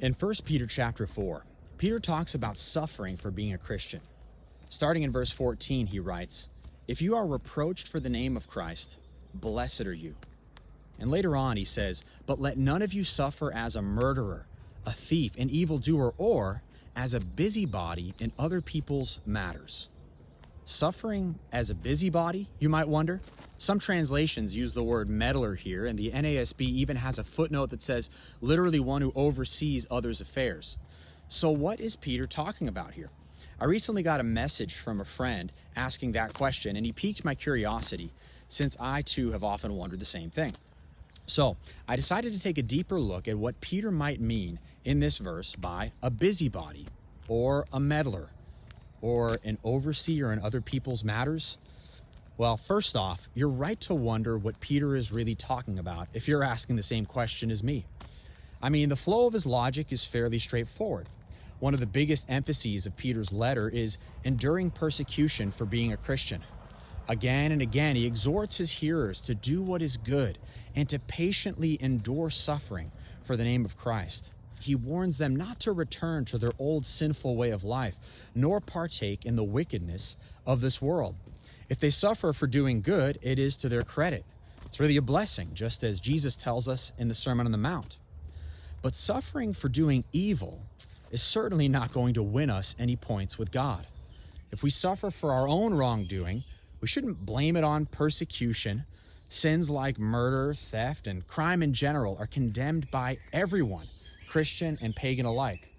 In 1 Peter chapter 4, Peter talks about suffering for being a Christian. Starting in verse 14, he writes, "If you are reproached for the name of Christ, blessed are you." And later on he says, "But let none of you suffer as a murderer, a thief, an evildoer, or as a busybody in other people's matters." Suffering as a busybody, you might wonder? Some translations use the word meddler here, and the NASB even has a footnote that says literally one who oversees others' affairs. So what is Peter talking about here? I recently got a message from a friend asking that question, and he piqued my curiosity, since I too have often wondered the same thing. So I decided to take a deeper look at what Peter might mean in this verse by a busybody, or a meddler, or an overseer in other people's matters. Well, first off, you're right to wonder what Peter is really talking about if you're asking the same question as me. I mean, the flow of his logic is fairly straightforward. One of the biggest emphases of Peter's letter is enduring persecution for being a Christian. Again and again, he exhorts his hearers to do what is good and to patiently endure suffering for the name of Christ. He warns them not to return to their old sinful way of life, nor partake in the wickedness of this world. If they suffer for doing good, it is to their credit. It's really a blessing, just as Jesus tells us in the Sermon on the Mount. But suffering for doing evil is certainly not going to win us any points with God. If we suffer for our own wrongdoing, we shouldn't blame it on persecution. Sins like murder, theft, and crime in general are condemned by everyone, Christian and pagan alike.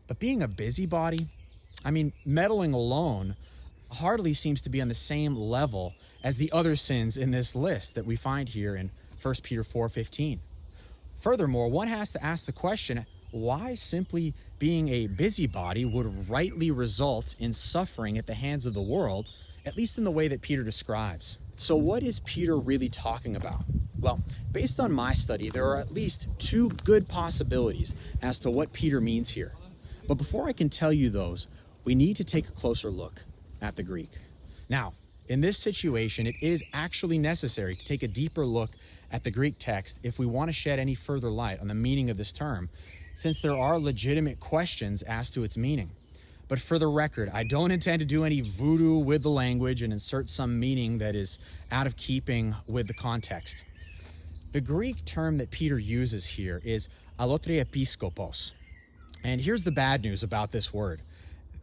But being a busybody, meddling alone, hardly seems to be on the same level as the other sins in this list that we find here in 1 Peter 4:15. Furthermore, one has to ask the question, why simply being a busybody would rightly result in suffering at the hands of the world, at least in the way that Peter describes. So what is Peter really talking about? Well, based on my study, there are at least two good possibilities as to what Peter means here. But before I can tell you those, we need to take a closer look at the Greek. Now, in this situation, it is actually necessary to take a deeper look at the Greek text if we want to shed any further light on the meaning of this term, since there are legitimate questions as to its meaning. But for the record, I don't intend to do any voodoo with the language and insert some meaning that is out of keeping with the context. The Greek term that Peter uses here is allotre episkopos. And here's the bad news about this word.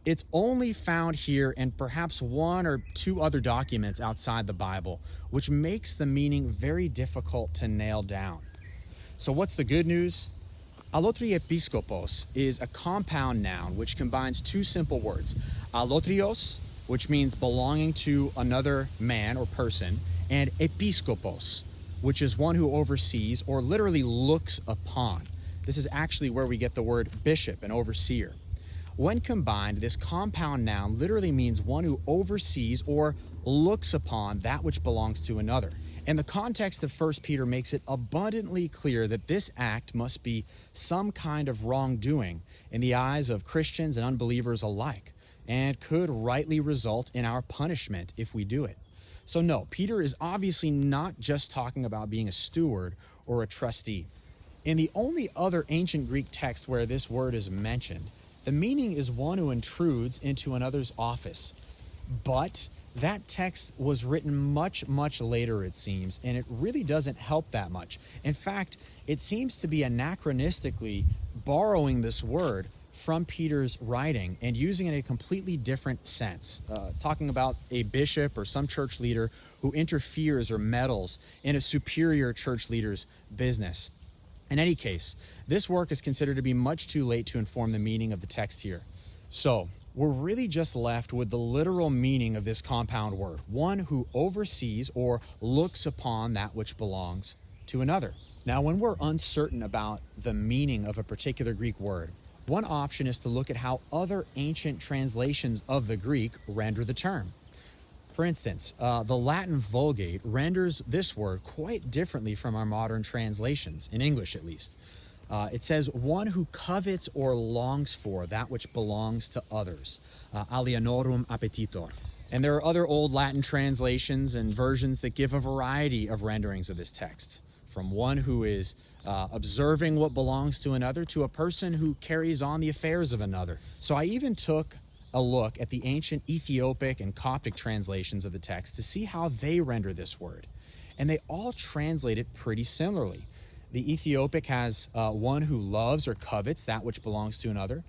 It's only found here in perhaps one or two other documents outside the Bible, which makes the meaning very difficult to nail down. So what's the good news? Allotre episkopos is a compound noun which combines two simple words, allotrios, which means belonging to another man or person, and episkopos, which is one who oversees or literally looks upon. This is actually where we get the word bishop and overseer. When combined, this compound noun literally means one who oversees or looks upon that which belongs to another. And the context of 1 Peter makes it abundantly clear that this act must be some kind of wrongdoing in the eyes of Christians and unbelievers alike, and could rightly result in our punishment if we do it. So no, Peter is obviously not just talking about being a steward or a trustee. In the only other ancient Greek text where this word is mentioned, the meaning is one who intrudes into another's office. But that text was written much, much later, it seems, and it really doesn't help that much. In fact, it seems to be anachronistically borrowing this word from Peter's writing and using it in a completely different sense, talking about a bishop or some church leader who interferes or meddles in a superior church leader's business. In any case, this work is considered to be much too late to inform the meaning of the text here. So, we're really just left with the literal meaning of this compound word, one who oversees or looks upon that which belongs to another. Now, when we're uncertain about the meaning of a particular Greek word, one option is to look at how other ancient translations of the Greek render the term. For instance, the Latin Vulgate renders this word quite differently from our modern translations, in English at least. It says, one who covets or longs for that which belongs to others, alienorum appetitor. And there are other old Latin translations and versions that give a variety of renderings of this text. from one who is observing what belongs to another to a person who carries on the affairs of another. So I even took a look at the ancient Ethiopic and Coptic translations of the text to see how they render this word. And they all translate it pretty similarly. The Ethiopic has one who loves or covets that which belongs to another.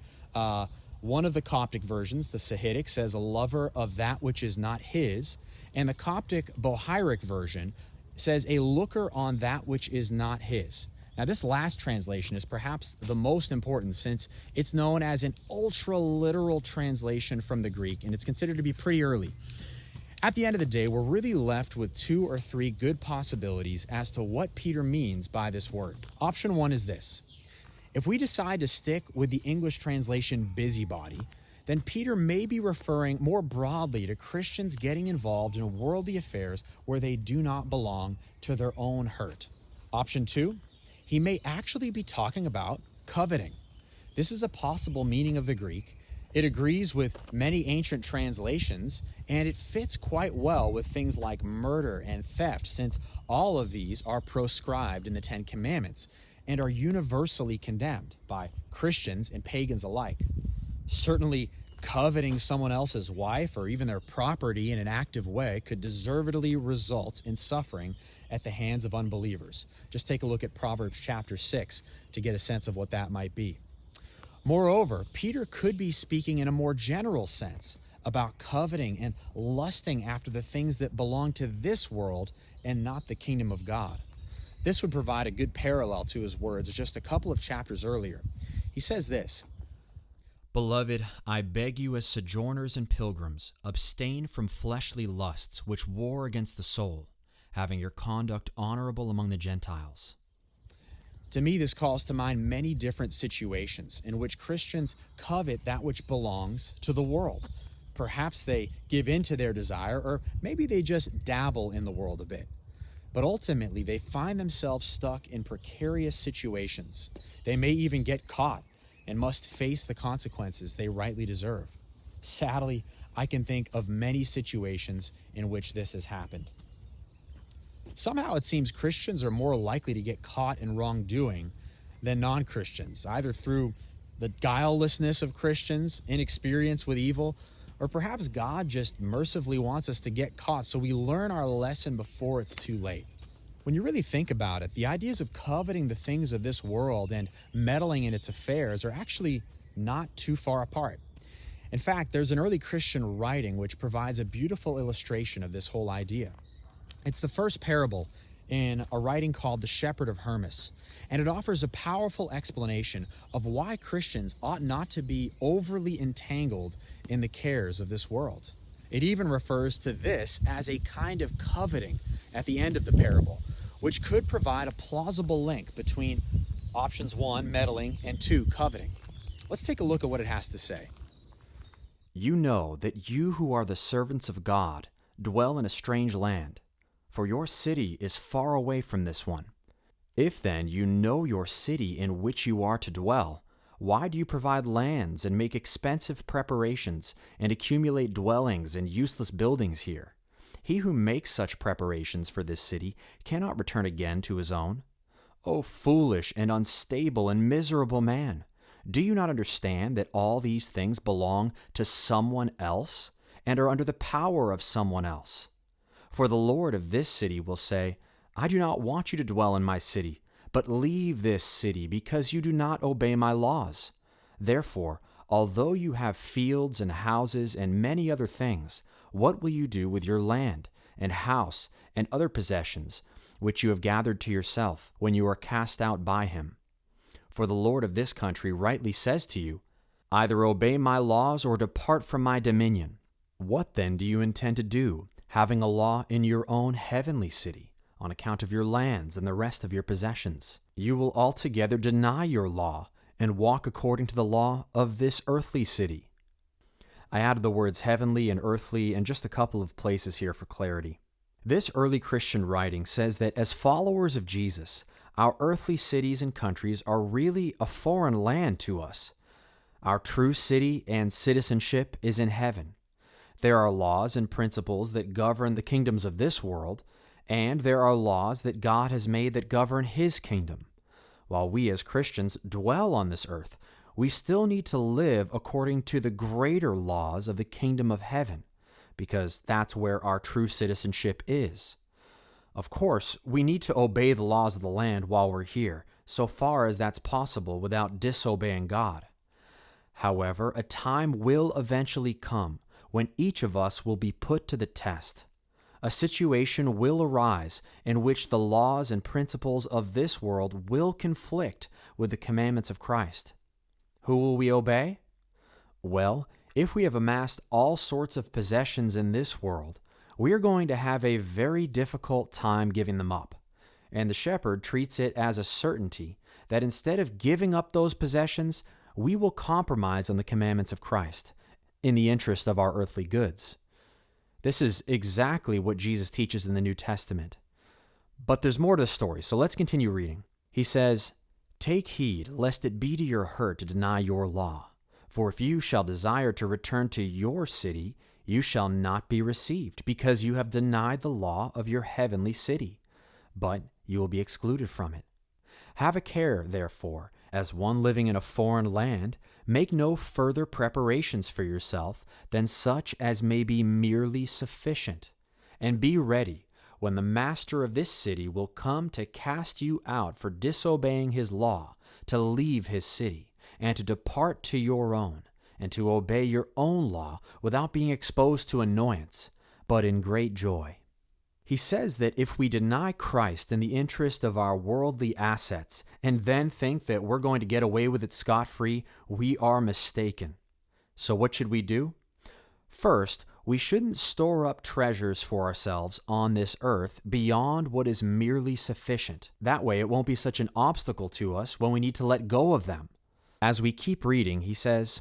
One of the Coptic versions, the Sahidic, says a lover of that which is not his. And the Coptic Bohairic version says a looker on that which is not his. Now, this last translation is perhaps the most important since it's known as an ultra-literal translation from the Greek, and it's considered to be pretty early. At the end of the day, we're really left with 2 or 3 good possibilities as to what Peter means by this word. Option 1 is this. If we decide to stick with the English translation busybody, then Peter may be referring more broadly to Christians getting involved in worldly affairs where they do not belong to their own hurt. Option 2, he may actually be talking about coveting. This is a possible meaning of the Greek. It agrees with many ancient translations, and it fits quite well with things like murder and theft, since all of these are proscribed in the Ten Commandments and are universally condemned by Christians and pagans alike. Certainly, coveting someone else's wife or even their property in an active way could deservedly result in suffering at the hands of unbelievers. Just take a look at Proverbs chapter 6 to get a sense of what that might be. Moreover, Peter could be speaking in a more general sense about coveting and lusting after the things that belong to this world and not the kingdom of God. This would provide a good parallel to his words just a couple of chapters earlier. He says this, "Beloved, I beg you as sojourners and pilgrims, abstain from fleshly lusts which war against the soul, having your conduct honorable among the Gentiles." To me, this calls to mind many different situations in which Christians covet that which belongs to the world. Perhaps they give in to their desire, or maybe they just dabble in the world a bit. But ultimately, they find themselves stuck in precarious situations. They may even get caught and must face the consequences they rightly deserve. Sadly, I can think of many situations in which this has happened. Somehow it seems Christians are more likely to get caught in wrongdoing than non-Christians, either through the guilelessness of Christians, inexperience with evil, or perhaps God just mercifully wants us to get caught so we learn our lesson before it's too late. When you really think about it, the ideas of coveting the things of this world and meddling in its affairs are actually not too far apart. In fact, there's an early Christian writing which provides a beautiful illustration of this whole idea. It's the first parable in a writing called The Shepherd of Hermas, and it offers a powerful explanation of why Christians ought not to be overly entangled in the cares of this world. It even refers to this as a kind of coveting at the end of the parable, which could provide a plausible link between options 1, meddling, and 2, coveting. Let's take a look at what it has to say. "You know that you who are the servants of God dwell in a strange land, for your city is far away from this one. If then you know your city in which you are to dwell, why do you provide lands and make expensive preparations and accumulate dwellings and useless buildings here? He who makes such preparations for this city cannot return again to his own. O foolish and unstable and miserable man, do you not understand that all these things belong to someone else and are under the power of someone else? For the Lord of this city will say, I do not want you to dwell in my city, but leave this city because you do not obey my laws. Therefore, although you have fields and houses and many other things, what will you do with your land and house and other possessions which you have gathered to yourself when you are cast out by him? For the Lord of this country rightly says to you, either obey my laws or depart from my dominion. What then do you intend to do, having a law in your own heavenly city, on account of your lands and the rest of your possessions? You will altogether deny your law and walk according to the law of this earthly city." I added the words heavenly and earthly in just a couple of places here for clarity. This early Christian writing says that as followers of Jesus, our earthly cities and countries are really a foreign land to us. Our true city and citizenship is in heaven. There are laws and principles that govern the kingdoms of this world, And there are laws that God has made that govern His kingdom. While we as Christians dwell on this earth, we still need to live according to the greater laws of the kingdom of heaven, because that's where our true citizenship is. Of course, we need to obey the laws of the land while we're here, so far as that's possible without disobeying God. However, a time will eventually come when each of us will be put to the test. A situation will arise in which the laws and principles of this world will conflict with the commandments of Christ. Who will we obey? Well, if we have amassed all sorts of possessions in this world, we are going to have a very difficult time giving them up. And the shepherd treats it as a certainty that instead of giving up those possessions, we will compromise on the commandments of Christ in the interest of our earthly goods. This is exactly what Jesus teaches in the New Testament. But there's more to the story, so let's continue reading. He says, "Take heed, lest it be to your hurt to deny your law. For if you shall desire to return to your city, you shall not be received, because you have denied the law of your heavenly city. But you will be excluded from it. Have a care, therefore, as one living in a foreign land, make no further preparations for yourself than such as may be merely sufficient. And be ready when the master of this city will come to cast you out for disobeying his law, to leave his city, and to depart to your own, and to obey your own law without being exposed to annoyance, but in great joy." He says that if we deny Christ in the interest of our worldly assets and then think that we're going to get away with it scot-free, we are mistaken. So what should we do? First, we shouldn't store up treasures for ourselves on this earth beyond what is merely sufficient. That way it won't be such an obstacle to us when we need to let go of them. As we keep reading, he says,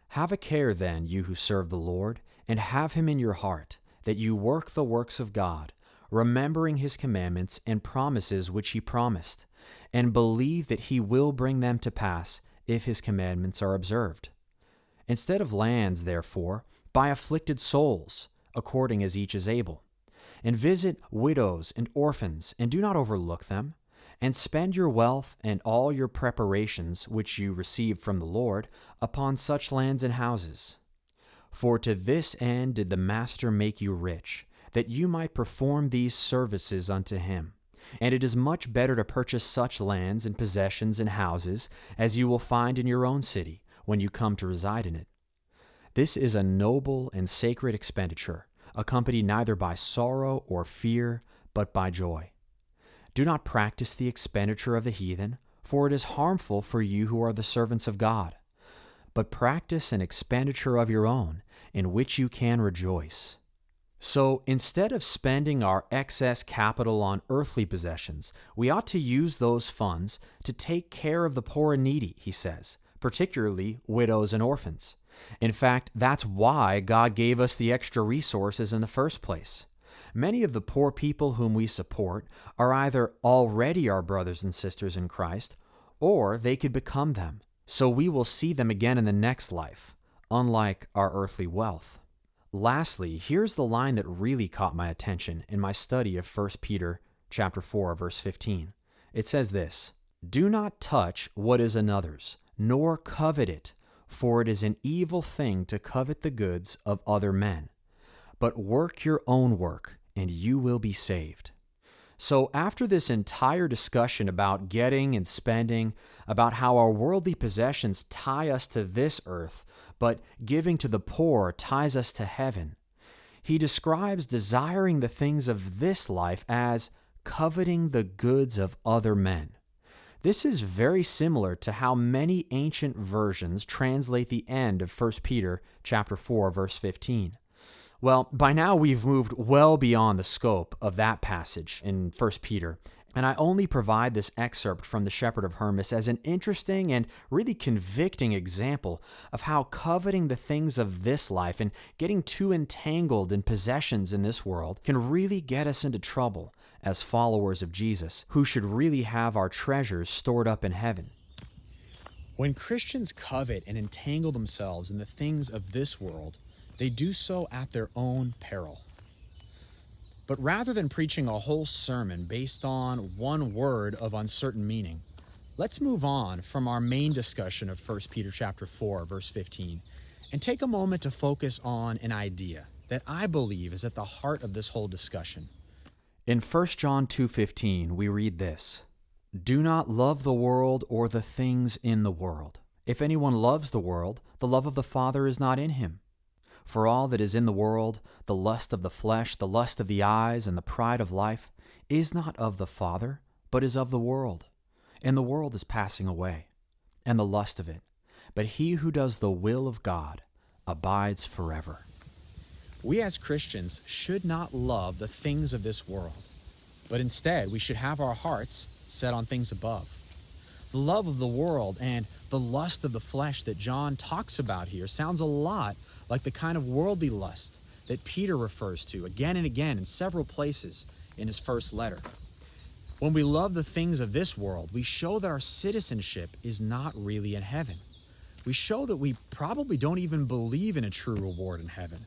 "Have a care then, you who serve the Lord, and have him in your heart, that you work the works of God, remembering his commandments and promises which he promised, and believe that he will bring them to pass if his commandments are observed. Instead of lands, therefore, buy afflicted souls, according as each is able. And visit widows and orphans, and do not overlook them, and spend your wealth and all your preparations which you received from the Lord upon such lands and houses. For to this end did the Master make you rich, that you might perform these services unto him. And it is much better to purchase such lands and possessions and houses as you will find in your own city when you come to reside in it. This is a noble and sacred expenditure, accompanied neither by sorrow or fear, but by joy. Do not practice the expenditure of the heathen, for it is harmful for you who are the servants of God. But practice an expenditure of your own, in which you can rejoice." So instead of spending our excess capital on earthly possessions, we ought to use those funds to take care of the poor and needy, he says, particularly widows and orphans. In fact, that's why God gave us the extra resources in the first place. Many of the poor people whom we support are either already our brothers and sisters in Christ, or they could become them. So we will see them again in the next life, unlike our earthly wealth. Lastly, here's the line that really caught my attention in my study of 1 Peter chapter 4, verse 15. It says this, "Do not touch what is another's, nor covet it, for it is an evil thing to covet the goods of other men. But work your own work, and you will be saved." So after this entire discussion about getting and spending, about how our worldly possessions tie us to this earth, but giving to the poor ties us to heaven, he describes desiring the things of this life as coveting the goods of other men. This is very similar to how many ancient versions translate the end of 1 Peter chapter 4, verse 15. Well, by now we've moved well beyond the scope of that passage in 1 Peter, and I only provide this excerpt from the Shepherd of Hermas as an interesting and really convicting example of how coveting the things of this life and getting too entangled in possessions in this world can really get us into trouble as followers of Jesus, who should really have our treasures stored up in heaven. When Christians covet and entangle themselves in the things of this world, they do so at their own peril. But rather than preaching a whole sermon based on one word of uncertain meaning, let's move on from our main discussion of 1 Peter chapter 4, verse 15, and take a moment to focus on an idea that I believe is at the heart of this whole discussion. In 1 John 2:15, we read this, "Do not love the world or the things in the world. If anyone loves the world, the love of the Father is not in him. For all that is in the world, the lust of the flesh, the lust of the eyes, and the pride of life, is not of the Father, but is of the world. And the world is passing away, and the lust of it. But he who does the will of God abides forever." We as Christians should not love the things of this world, but instead we should have our hearts set on things above. The love of the world and the lust of the flesh that John talks about here sounds a lot like the kind of worldly lust that Peter refers to again and again in several places in his first letter. When we love the things of this world, we show that our citizenship is not really in heaven. We show that we probably don't even believe in a true reward in heaven.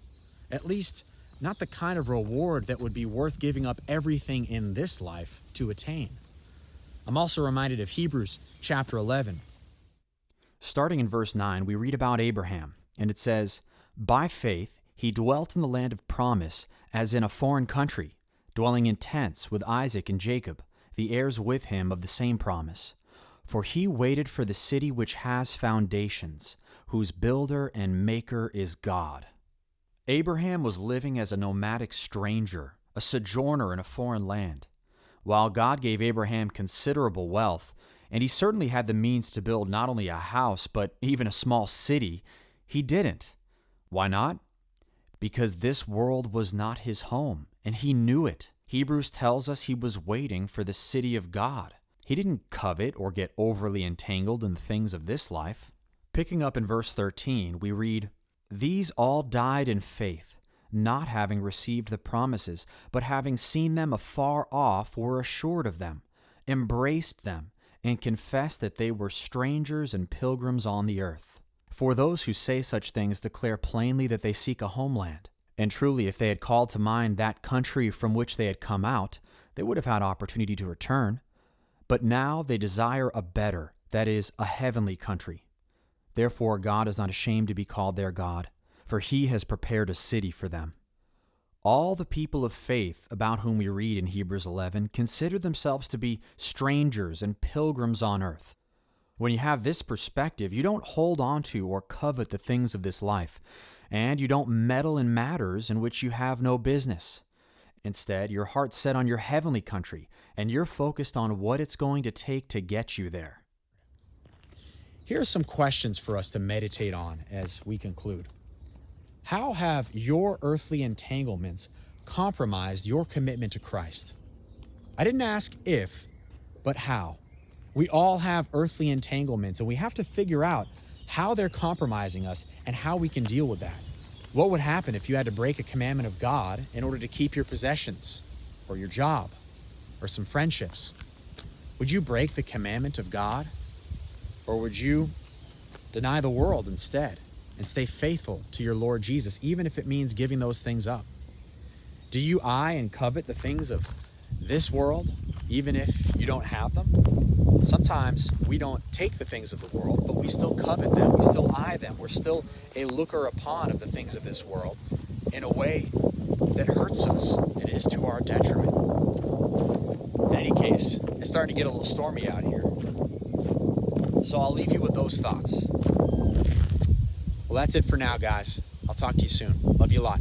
At least, not the kind of reward that would be worth giving up everything in this life to attain. I'm also reminded of Hebrews chapter 11. Starting in verse 9, we read about Abraham, and it says, "By faith he dwelt in the land of promise, as in a foreign country, dwelling in tents with Isaac and Jacob, the heirs with him of the same promise. For he waited for the city which has foundations, whose builder and maker is God." Abraham was living as a nomadic stranger, a sojourner in a foreign land. While God gave Abraham considerable wealth, and he certainly had the means to build not only a house, but even a small city, he didn't. Why not? Because this world was not his home, and he knew it. Hebrews tells us he was waiting for the city of God. He didn't covet or get overly entangled in the things of this life. Picking up in verse 13, we read, "These all died in faith, not having received the promises, but having seen them afar off, were assured of them, embraced them, and confessed that they were strangers and pilgrims on the earth. For those who say such things declare plainly that they seek a homeland. And truly, if they had called to mind that country from which they had come out, they would have had opportunity to return. But now they desire a better, that is, a heavenly country. Therefore God is not ashamed to be called their God, for he has prepared a city for them." All the people of faith about whom we read in Hebrews 11 consider themselves to be strangers and pilgrims on earth. When you have this perspective, you don't hold on to or covet the things of this life, and you don't meddle in matters in which you have no business. Instead, your heart's set on your heavenly country, and you're focused on what it's going to take to get you there. Here are some questions for us to meditate on as we conclude. How have your earthly entanglements compromised your commitment to Christ? I didn't ask if, but how. We all have earthly entanglements, and we have to figure out how they're compromising us and how we can deal with that. What would happen if you had to break a commandment of God in order to keep your possessions, or your job, or some friendships? Would you break the commandment of God? Or would you deny the world instead and stay faithful to your Lord Jesus, even if it means giving those things up? Do you eye and covet the things of this world, even if you don't have them? Sometimes we don't take the things of the world, but we still covet them. We still eye them. We're still a looker upon of the things of this world in a way that hurts us and is to our detriment. In any case, it's starting to get a little stormy out here. So I'll leave you with those thoughts. Well, that's it for now, guys. I'll talk to you soon. Love you a lot.